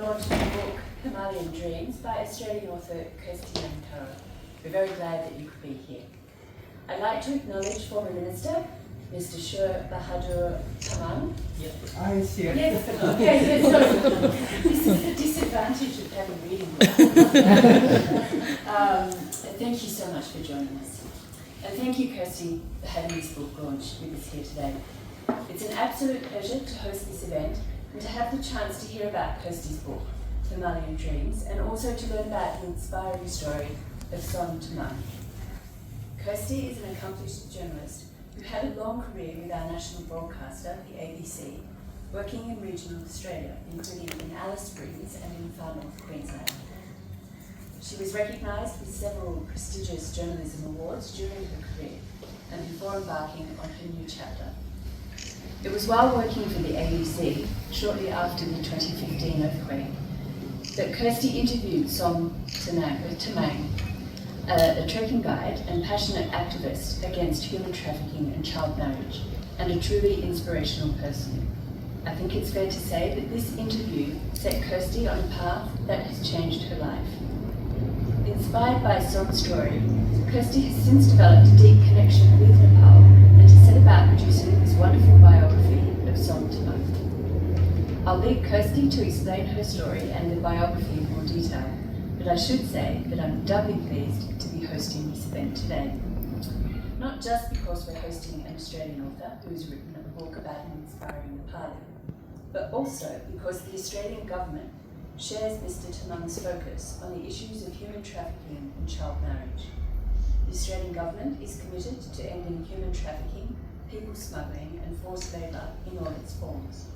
Launched the book Himalayan Dreams by Australian author Kirsty. We're very glad that you could be here. I'd like to acknowledge former Minister, Mr. Bahadur Tamang. Yep. I see it. Yes, okay, yes, sorry. This is the disadvantage of having reading glasses. Thank you so much for joining us. And thank you, Kirsty, for having this book launched with us here today. It's an absolute pleasure to host this event and to have the chance to hear about Kirsty's book, Himalayan Dreams, and also to learn about the inspiring story of Som Tamang. Kirsty is an accomplished journalist who had a long career with our national broadcaster, the ABC, working in regional Australia, including in Alice Springs and in far north Queensland. She was recognised with several prestigious journalism awards during her career and before embarking on her new chapter. It was while working for the ABC, shortly after the 2015 earthquake, that Kirsty interviewed Som Tamang, a trekking guide and passionate activist against human trafficking and child marriage, and a truly inspirational person. I think it's fair to say that this interview set Kirsty on a path that has changed her life. Inspired by Som's story, Kirsty has since developed a deep connection with Nepal and has set about producing this wonderful biography of Som Tamang. I'll leave Kirsty to explain her story and the biography in more detail, but I should say that I'm doubly pleased to be hosting this event today. Not just because we're hosting an Australian author who has written a book about an inspiring Nepali, but also because the Australian government shares Mr. Tamang's focus on the issues of human trafficking and child marriage. The Australian government is committed to ending human trafficking, people smuggling and forced labour in all its forms.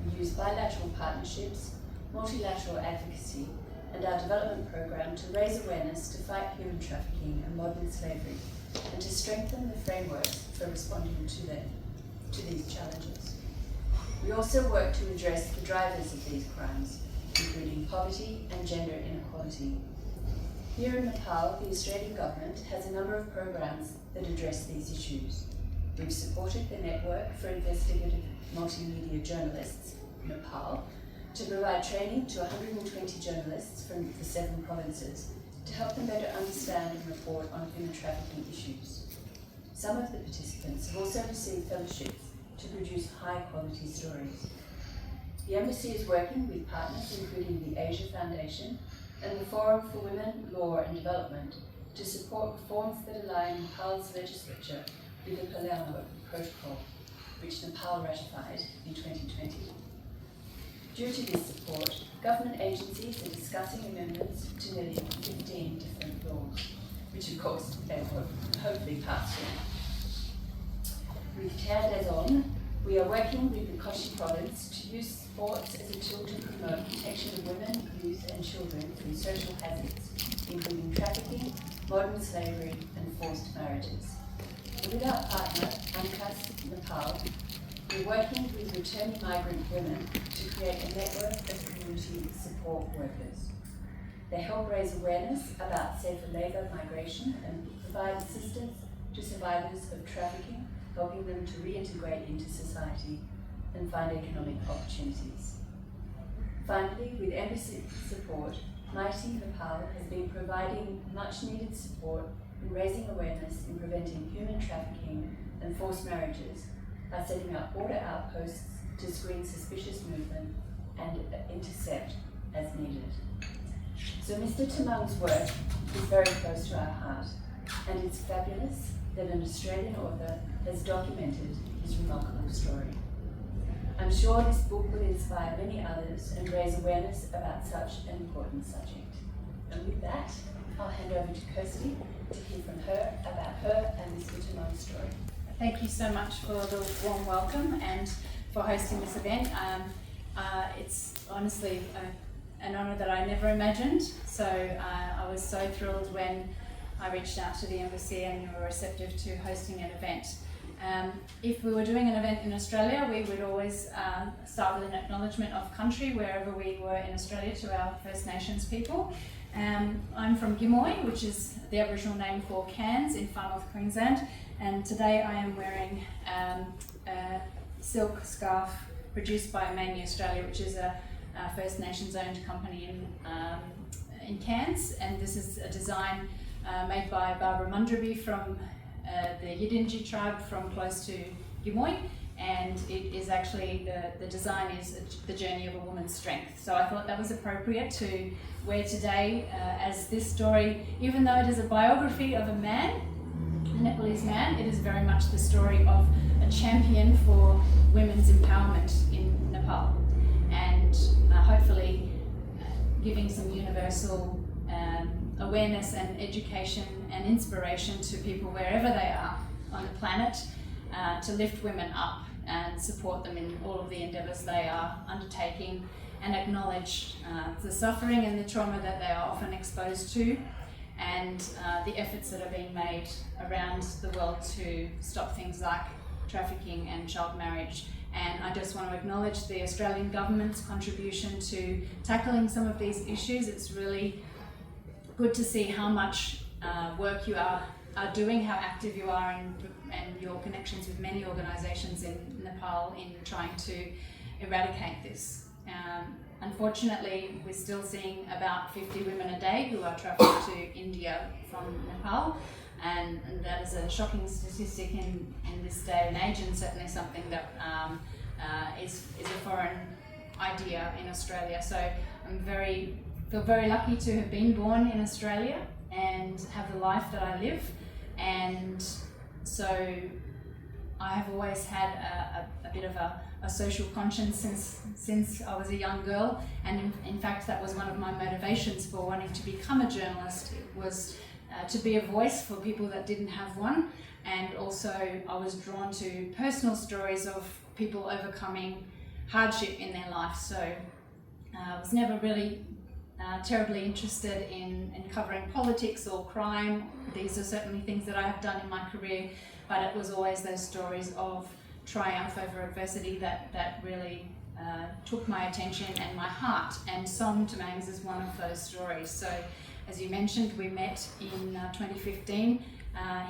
We use bilateral partnerships, multilateral advocacy and our development programme to raise awareness to fight human trafficking and modern slavery and to strengthen the frameworks for responding to these challenges. We also work to address the drivers of these crimes, including poverty and gender inequality. Here in Nepal, the Australian government has a number of programs that address these issues. We've supported the Network for Investigative Multimedia Journalists, Nepal, to provide training to 120 journalists from the 7 provinces to help them better understand and report on human trafficking issues. Some of the participants have also received fellowships to produce high-quality stories. The Embassy is working with partners including the Asia Foundation and the Forum for Women, Law and Development to support reforms that align Nepal's legislature with the Palermo Protocol, which Nepal ratified in 2020. Due to this support, government agencies are discussing amendments to nearly 15 different laws, which of course they will hopefully pass soon. With Terre des Hommes, we are working with the Koshi province to use sports as a tool to promote protection of women, youth and children from social hazards, including trafficking, modern slavery and forced marriages. And with our partner, Ankas Nepal, we're working with returning migrant women to create a network of community support workers. They help raise awareness about safer labour migration and provide assistance to survivors of trafficking, helping them to reintegrate into society and find economic opportunities. Finally, with Embassy support, Mighty Nepal has been providing much needed support in raising awareness in preventing human trafficking and forced marriages by setting up border outposts to screen suspicious movement and intercept as needed. So Mr. Tamang's work is very close to our heart, and it's fabulous that an Australian author has documented his remarkable story. I'm sure this book will inspire many others and raise awareness about such an important subject. And with that, I'll hand over to Kirsty to hear from her about her and Mr. Tamang's story. Thank you so much for the warm welcome and for hosting this event. It's honestly an honour that I never imagined, so I was so thrilled when I reached out to the Embassy and you were receptive to hosting an event. If we were doing an event in Australia, we would always start with an acknowledgement of country wherever we were in Australia to our First Nations people. I'm from Gimoy, which is the Aboriginal name for Cairns in far north Queensland, and today I am wearing a silk scarf produced by Mangy Australia, which is a First Nations owned company in Cairns, and this is a design made by Barbara Mundraby from the Yidinji tribe from close to Gimoy, and it is actually, the design is the journey of a woman's strength. So I thought that was appropriate to wear today as this story, even though it is a biography of a man, a Nepalese man, it is very much the story of a champion for women's empowerment in Nepal, and hopefully giving some universal awareness and education and inspiration to people wherever they are on the planet, to lift women up and support them in all of the endeavours they are undertaking, and acknowledge the suffering and the trauma that they are often exposed to, and the efforts that are being made around the world to stop things like trafficking and child marriage. And I just want to acknowledge the Australian government's contribution to tackling some of these issues. It's really good to see how much work you are doing, how active you are, and your connections with many organisations in Nepal in trying to eradicate this. Unfortunately, we're still seeing about 50 women a day who are trafficked to India from Nepal, and that is a shocking statistic in this day and age, and certainly something that is a foreign idea in Australia. So I'm feel very lucky to have been born in Australia and have the life that I live, and so I have always had a bit of a social conscience since I was a young girl, and in fact that was one of my motivations for wanting to become a journalist. It was to be a voice for people that didn't have one, and also I was drawn to personal stories of people overcoming hardship in their life. So I was never really terribly interested in covering politics or crime. These are certainly things that I have done in my career, but it was always those stories of triumph over adversity that really took my attention and my heart, and Som Tamang is one of those stories. So as you mentioned, we met in 2015.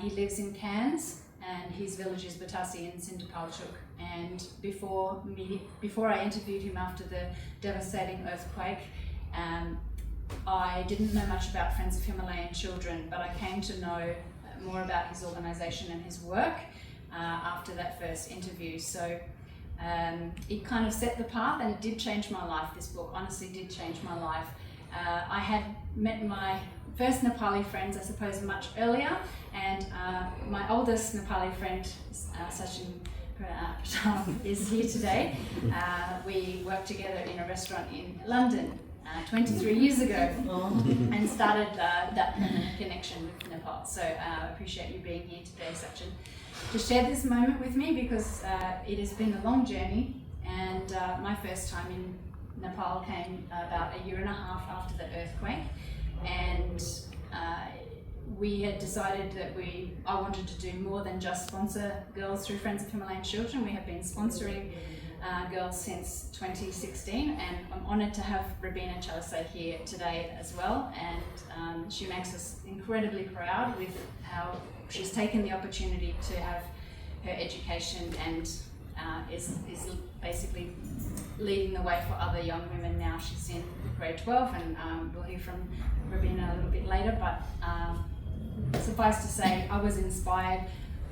He lives in Cairns and his village is Batasi in Sindapalchuk, and before I interviewed him after the devastating earthquake, I didn't know much about Friends of Himalayan Children, but I came to know more about his organisation and his work after that first interview. So it kind of set the path, and it did change my life. This book honestly did change my life. I had met my first Nepali friends, I suppose, much earlier, and my oldest Nepali friend, Sachin Patel, is here today. We worked together in a restaurant in London 23 years ago, and started that connection with Nepal. So I appreciate you being here today, Sachin, to share this moment with me, because it has been a long journey, and my first time in Nepal came about a year and a half after the earthquake, and we had decided that I wanted to do more than just sponsor girls through Friends of Himalayan Children. We have been sponsoring girls since 2016, and I'm honoured to have Rabina Chalasay here today as well, and she makes us incredibly proud with how she's taken the opportunity to have her education, and is basically leading the way for other young women now. She's in grade 12, and we'll hear from Rabina a little bit later, but suffice to say, I was inspired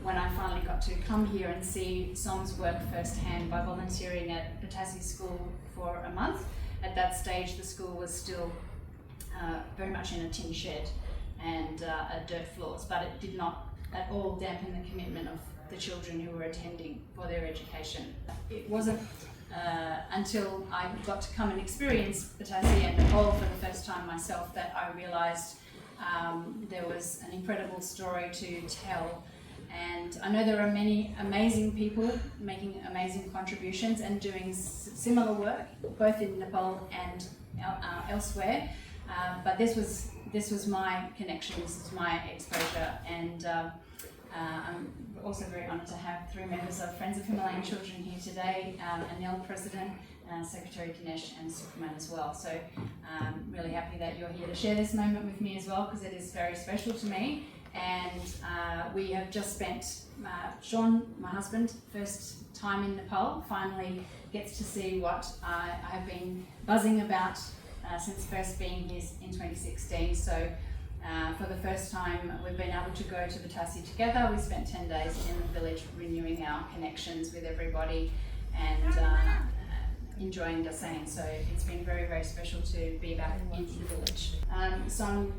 when I finally got to come here and see Som's work firsthand by volunteering at Batasi School for a month. At that stage, the school was still very much in a tin shed and dirt floors, but it did not at all dampen the commitment of the children who were attending for their education. It wasn't until I got to come and experience Batasi and Nepal for the first time myself that I realised there was an incredible story to tell. And I know there are many amazing people making amazing contributions and doing similar work, both in Nepal and elsewhere. But this was my connection, this is my exposure, and I'm also very honoured to have three members of Friends of Himalayan Children here today, Anil, President, Secretary Dinesh, and Sukuman as well. So I'm really happy that you're here to share this moment with me as well, because it is very special to me. and we have just spent, Sean, my husband, first time in Nepal, finally gets to see what I have been buzzing about since first being here in 2016. So for the first time we've been able to go to Batasi together. We spent 10 days in the village renewing our connections with everybody and enjoying Dasein. So it's been very, very special to be back in the village. Som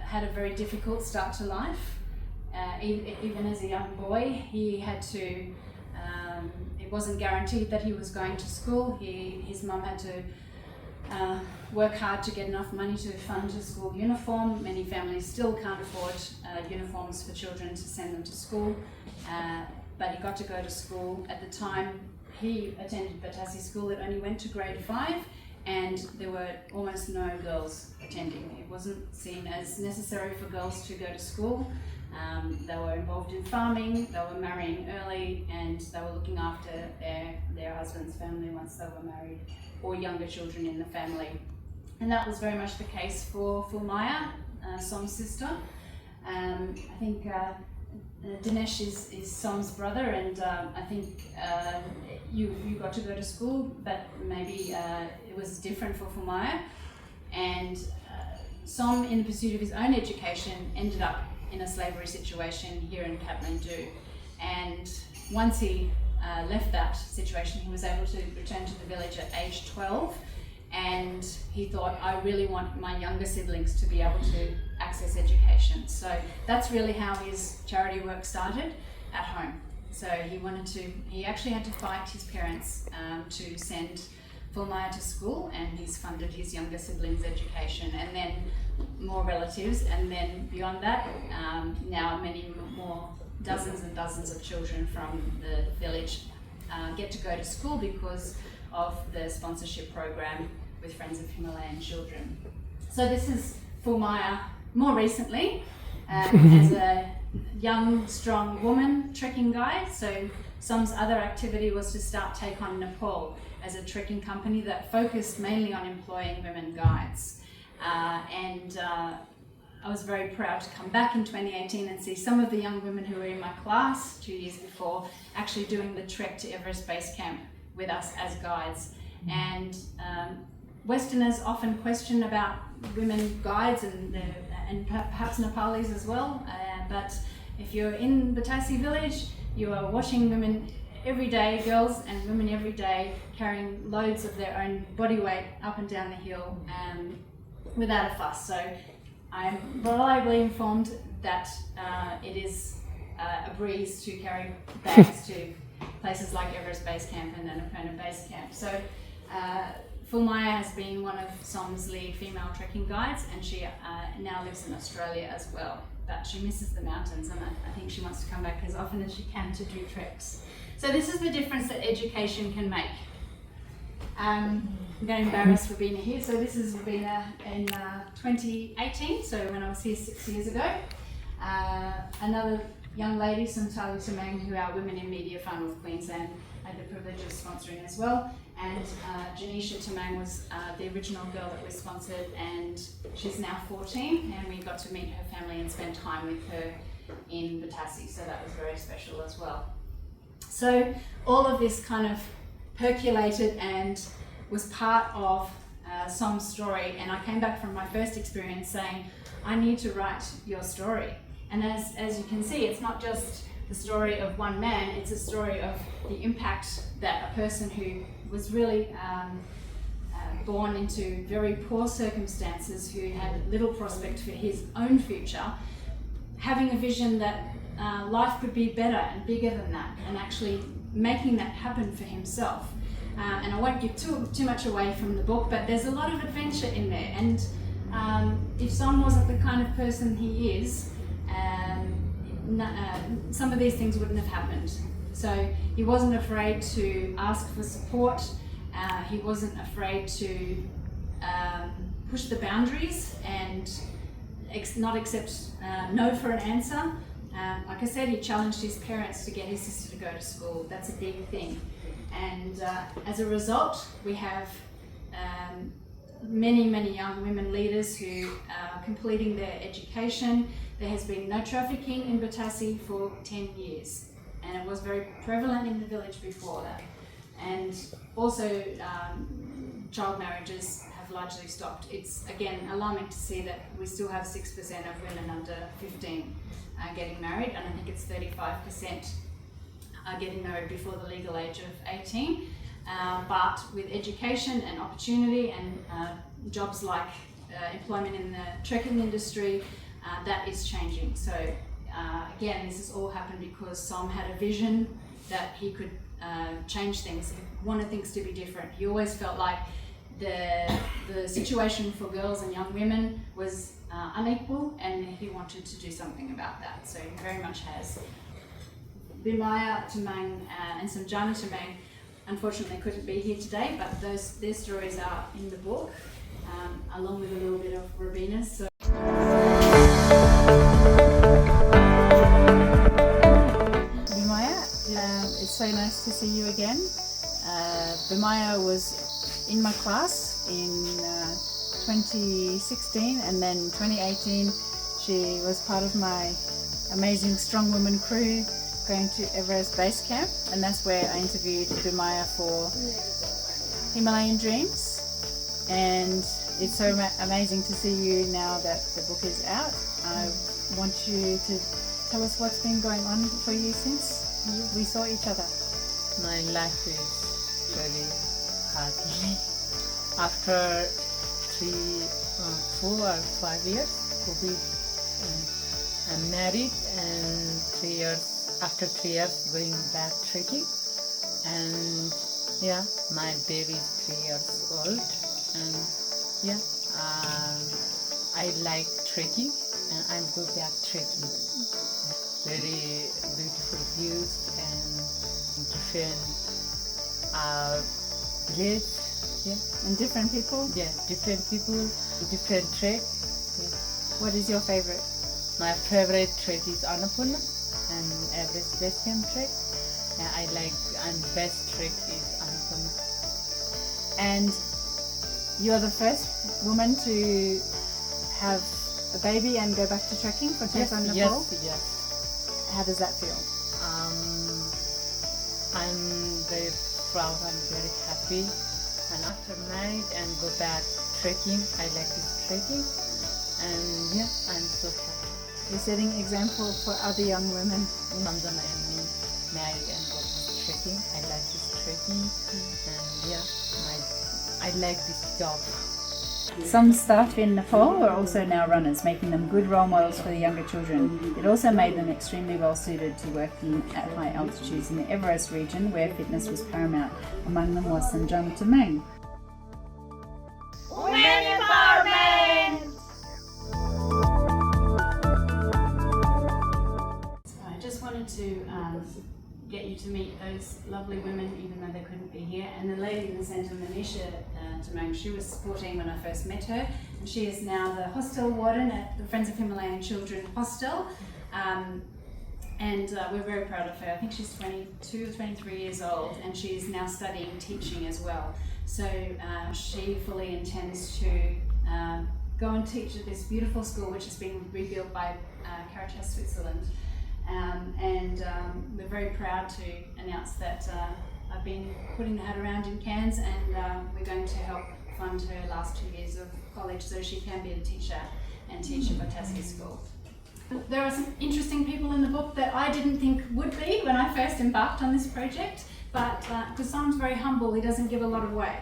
had a very difficult start to life. Even as a young boy, he had to, it wasn't guaranteed that he was going to school. His mum had to work hard to get enough money to fund a school uniform. Many families still can't afford uniforms for children to send them to school, but he got to go to school. At the time he attended Batasi school, it only went to grade 5, and there were almost no girls attending. It wasn't seen as necessary for girls to go to school. They were involved in farming, they were marrying early, and they were looking after their husband's family once they were married, or younger children in the family. And that was very much the case for Maya, Som's sister. I think Dinesh is Som's brother, and I think you got to go to school, but maybe it was different for Maya. And Som, in the pursuit of his own education, ended up in a slavery situation here in Kathmandu. And once he left that situation, he was able to return to the village at age 12, and he thought, I really want my younger siblings to be able to access education. So that's really how his charity work started, at home. So he actually had to fight his parents to send Maya to school, and he's funded his younger siblings' education, and then more relatives, and then beyond that, now many more, dozens and dozens of children from the village get to go to school because of the sponsorship program with Friends of Himalayan Children. So this is Maya more recently as a young, strong woman trekking guide. So Som's other activity was to start Take On Nepal as a trekking company that focused mainly on employing women guides. I was very proud to come back in 2018 and see some of the young women who were in my class 2 years before actually doing the trek to Everest Base Camp with us as guides. And Westerners often question about women guides and perhaps Nepalis as well, but if you're in Batasi village, you are watching women every day, girls and women every day, carrying loads of their own body weight up and down the hill without a fuss. So I'm reliably informed that it is a breeze to carry bags to places like Everest Base Camp and Annapurna Base Camp. So Maya has been one of Som's lead female trekking guides, and she now lives in Australia as well. But she misses the mountains, and I think she wants to come back as often as she can to do treks. So this is the difference that education can make. I'm getting embarrassed for being here. So this is Rabina in 2018, so when I was here 6 years ago. Another young lady, Som Tamang, who our Women in Media Fund with Queensland had the privilege of sponsoring as well. And Janisha Tamang was the original girl that we sponsored, and she's now 14, and we got to meet her family and spend time with her in Batasi, so that was very special as well. So all of this kind of percolated and was part of Som's story, and I came back from my first experience saying, I need to write your story. And as you can see, it's not just the story of one man, it's a story of the impact that a person who was really born into very poor circumstances, who had little prospect for his own future, having a vision that life could be better and bigger than that, and actually making that happen for himself. And I won't give too much away from the book, but there's a lot of adventure in there. And if Som wasn't the kind of person he is, some of these things wouldn't have happened. So he wasn't afraid to ask for support. He wasn't afraid to push the boundaries and not accept no for an answer. Like I said, he challenged his parents to get his sister to go to school. That's a big thing. And as a result, we have many young women leaders who are completing their education. There has been no trafficking in Batasi for 10 years, and it was very prevalent in the village before that. And also child marriages have largely stopped. It's again alarming to see that we still have 6% of women under 15 getting married, and I think it's 35% are getting married before the legal age of 18. But with education and opportunity and jobs like employment in the trekking industry, that is changing. So again, this has all happened because Som had a vision that he could change things. He wanted things to be different. He always felt like the situation for girls and young women was unequal, and he wanted to do something about that. So he very much has. Bimaya Tamang and Samjana Tamang unfortunately couldn't be here today, but their stories are in the book, along with a little bit of Rabina's. So Bimaya, it's so nice to see you again. Bimaya was in my class in 2016, and then 2018 she was part of my amazing Strong Women crew going to Everest Base Camp, and that's where I interviewed Bimaya for Himalayan Dreams. And it's so amazing to see you now that the book is out. I want you to tell us what's been going on for you since we saw each other. My life is very hard. After 4 or 5 years, COVID, I'm married, and 3 years. After 3 years, going back trekking, and yeah, my baby is 3 years old, and yeah, I like trekking, and I'm go back trekking. Very beautiful views and different village, yeah, And different people? yeah, different people, different trek. Yeah. What is your favorite? My favorite trek is Annapurna and Everest Base Camp trek. Yeah, I like, and best trek is Annapurna. And you're the first woman to have a baby and go back to trekking for Kathmandu, Nepal? Yes. How does that feel? I'm very proud, I'm very happy. And after married and go back trekking, I like this trekking. And yeah, I'm so happy. You're setting example for other young women. Samjana and me married and go trekking. I like this trekking, and yeah, I like this job. Some staff in Nepal are also now runners, making them good role models for the younger children. It also made them extremely well suited to working at high altitudes in the Everest region, where fitness was paramount. Among them was Samjana Tamang. Women empowerment! I just wanted to get you to meet those lovely women, even though they couldn't be here. And the lady in the centre, Manisha Tamang, she was 14 when I first met her, and she is now the hostel warden at the Friends of Himalayan Children Hostel. And we're very proud of her. I think she's 22 or 23 years old, and she is now studying teaching as well. So she fully intends to go and teach at this beautiful school, which has been rebuilt by Caritas Switzerland. We're very proud to announce that I've been putting the hat around in Cairns, and we're going to help fund her last 2 years of college so she can be a teacher and teach at Batasi School. There are some interesting people in the book that I didn't think would be when I first embarked on this project, but because Som's very humble, he doesn't give a lot away.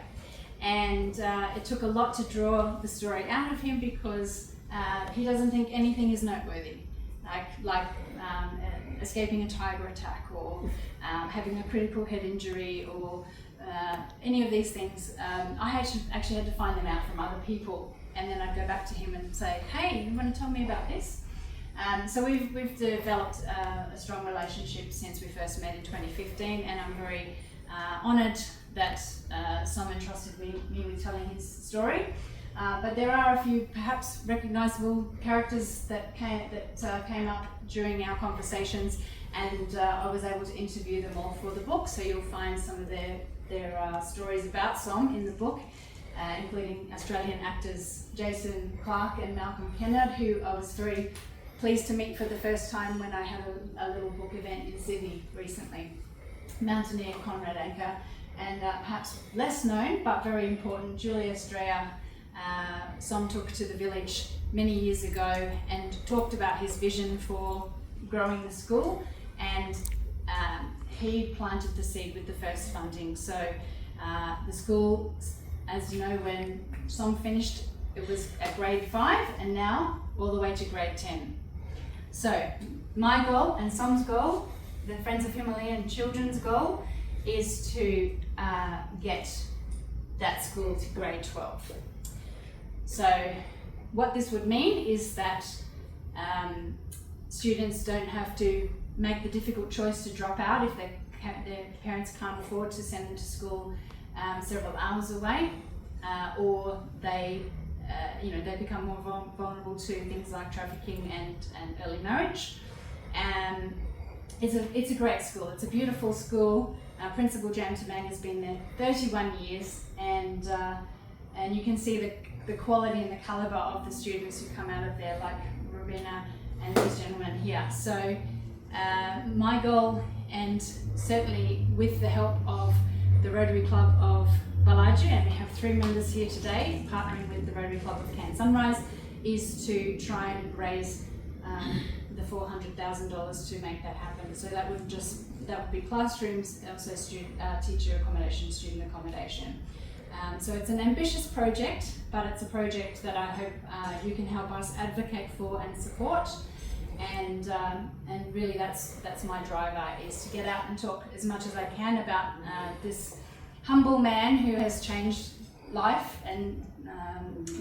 And it took a lot to draw the story out of him, because he doesn't think anything is noteworthy, like escaping a tiger attack, or having a critical head injury, or any of these things. I actually had to find them out from other people, and then I'd go back to him and say, hey, you want to tell me about this? So we've developed a strong relationship since we first met in 2015, and I'm very honoured that Som entrusted me with telling his story. But there are a few perhaps recognisable characters that came up during our conversations, and I was able to interview them all for the book. So you'll find some of their stories about Som in the book. including Australian actors Jason Clarke and Malcolm Kennard, who I was very pleased to meet for the first time when I had a little book event in Sydney recently. Mountaineer Conrad Anker, and perhaps less known but very important, Julia Estrella. Som took to the village many years ago and talked about his vision for growing the school, and he planted the seed with the first funding. So the school, as you know, when Som finished, it was at grade 5 and now all the way to grade 10. So my goal and Som's goal, the Friends of Himalayan Children's goal, is to get that school to grade 12. So what this would mean is that students don't have to make the difficult choice to drop out if their parents can't afford to send them to school several hours away, or they become more vulnerable to things like trafficking and early marriage. It's a great school. It's a beautiful school. Principal Jan Tamang has been there 31 years, and you can see the quality and the calibre of the students who come out of there, like Robina and these gentlemen here. So my goal, and certainly with the help of the Rotary Club of Balaji, and we have 3 members here today partnering with the Rotary Club of Cairns Sunrise, is to try and raise the $400,000 to make that happen. So that would be classrooms, also teacher accommodation, student accommodation. So it's an ambitious project, but it's a project that I hope you can help us advocate for and support. And really that's my driver, is to get out and talk as much as I can about this humble man who has changed life and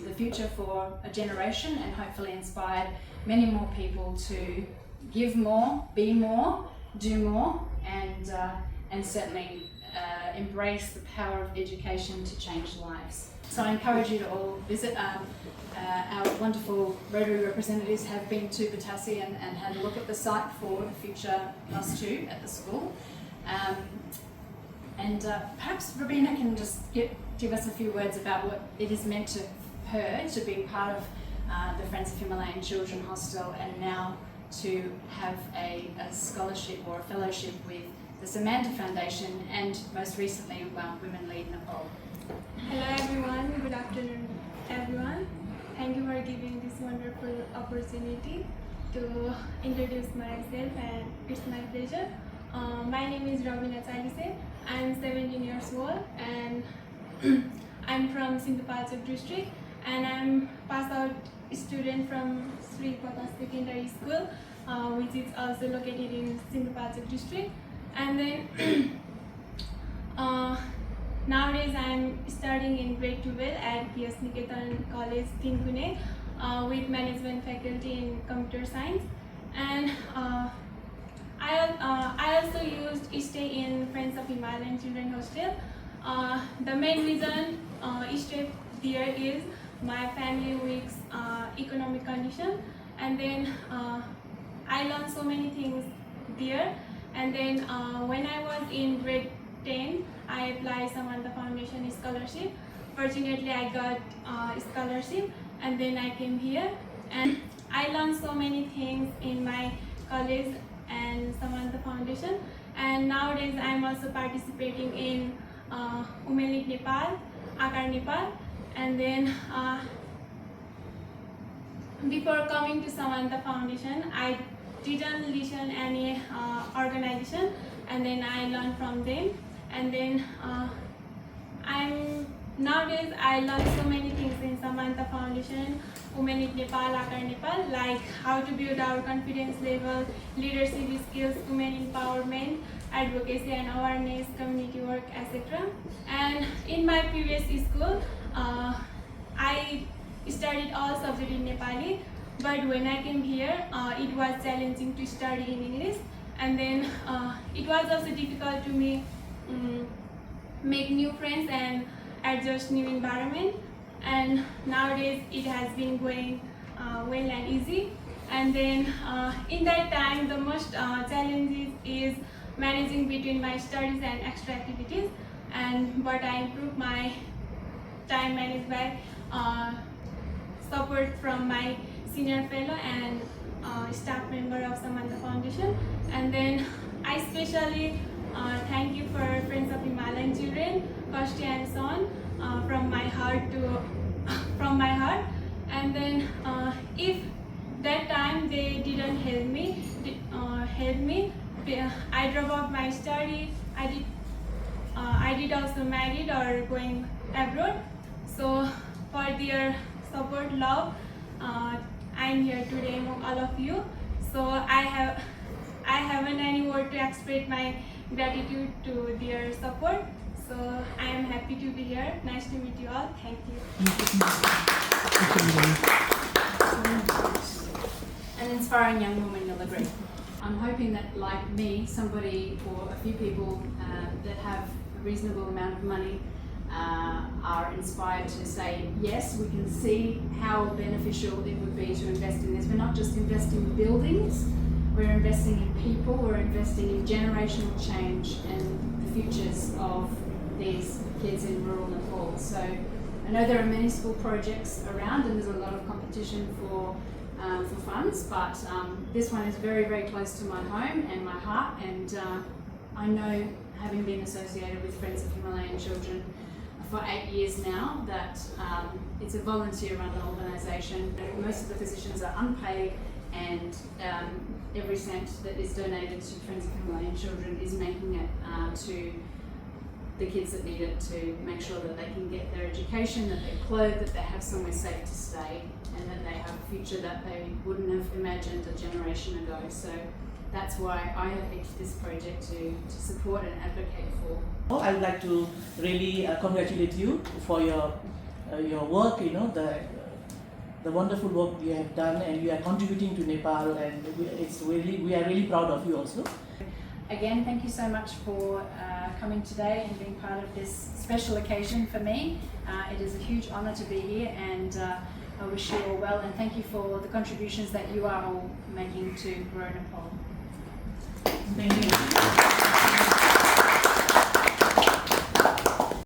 the future for a generation, and hopefully inspired many more people to give more, be more, do more, and certainly embrace the power of education to change lives. So I encourage you to all visit. Our wonderful Rotary representatives have been to Batasi and had a look at the site for the future +2 at the school. Perhaps Robina can just give us a few words about what it has meant to her to be part of the Friends of Himalayan Children Hostel, and now to have a scholarship or a fellowship with the Samantha Foundation, and most recently Women Lead Nepal. Hello everyone, good afternoon everyone. Thank you for giving this wonderful opportunity to introduce myself, and it's my pleasure. My name is Robina Chalise. I'm 17 years old and I'm from Sindhupalchok district, and I'm passed out student from Sri Pata Secondary School, which is also located in Sindhupalchok district. And then nowadays I'm studying in grade 12 at PS Niketan College, Tinkhune, with management faculty in computer science. And I also used to stay in Friends of Himalayan Children Hostel. The main reason stay there is my family week's economic condition, and then I learned so many things there. And then when I was in grade 10, I applied Samantha Foundation scholarship. Fortunately, I got a scholarship, and then I came here, and I learned so many things in my college and Samantha Foundation. And nowadays, I'm also participating in Women Lead Nepal, Akar Nepal, and then before coming to Samantha Foundation, I didn't listen any organization, and then I learned from them. And then nowadays I learned so many things in Samantha Foundation, Women in Nepal, Akar Nepal, like how to build our confidence level, leadership skills, women empowerment, advocacy and awareness, community work, etc. And in my previous school, I studied all subjects in Nepali, but when I came here, it was challenging to study in English, and then it was also difficult to me make new friends and adjust new environment. And nowadays it has been going well and easy. And then in that time, the most challenges is managing between my studies and extra activities. But I improved my time managed by support from my senior fellow and staff member of Samantha Foundation. And then I especially thank you for Friends of Himalayan Children, Kosti and Son, from my heart. And then if that time they didn't help me, I drop out my study. I did also married or going abroad. So for their support, love, I'm here today among all of you. So I haven't any word to express my gratitude to their support. So I am happy to be here. Nice to meet you all. Thank you. An inspiring young woman, you'll agree. I'm hoping that, like me, somebody or a few people that have a reasonable amount of money are inspired to say, yes, we can see how beneficial it would be to invest in this. We're not just investing in buildings, we're investing in people, we're investing in generational change and the futures of these kids in rural Nepal. So I know there are many school projects around and there's a lot of competition for funds, but this one is very, very close to my home and my heart, and I know, having been associated with Friends of Himalayan Children for 8 years now, that it's a volunteer-run organisation. Most of the positions are unpaid, and every cent that is donated to Friends of Himalayan Children is making it to the kids that need it, to make sure that they can get their education, that they're clothed, that they have somewhere safe to stay, and that they have a future that they wouldn't have imagined a generation ago. So that's why I have picked this project to support and advocate for. I would like to really congratulate you for your work, the wonderful work you have done, and you are contributing to Nepal, and we are really proud of you also. Again, thank you so much for coming today and being part of this special occasion for me. It is a huge honour to be here, and I wish you all well, and thank you for the contributions that you are all making to grow Nepal. Thank you.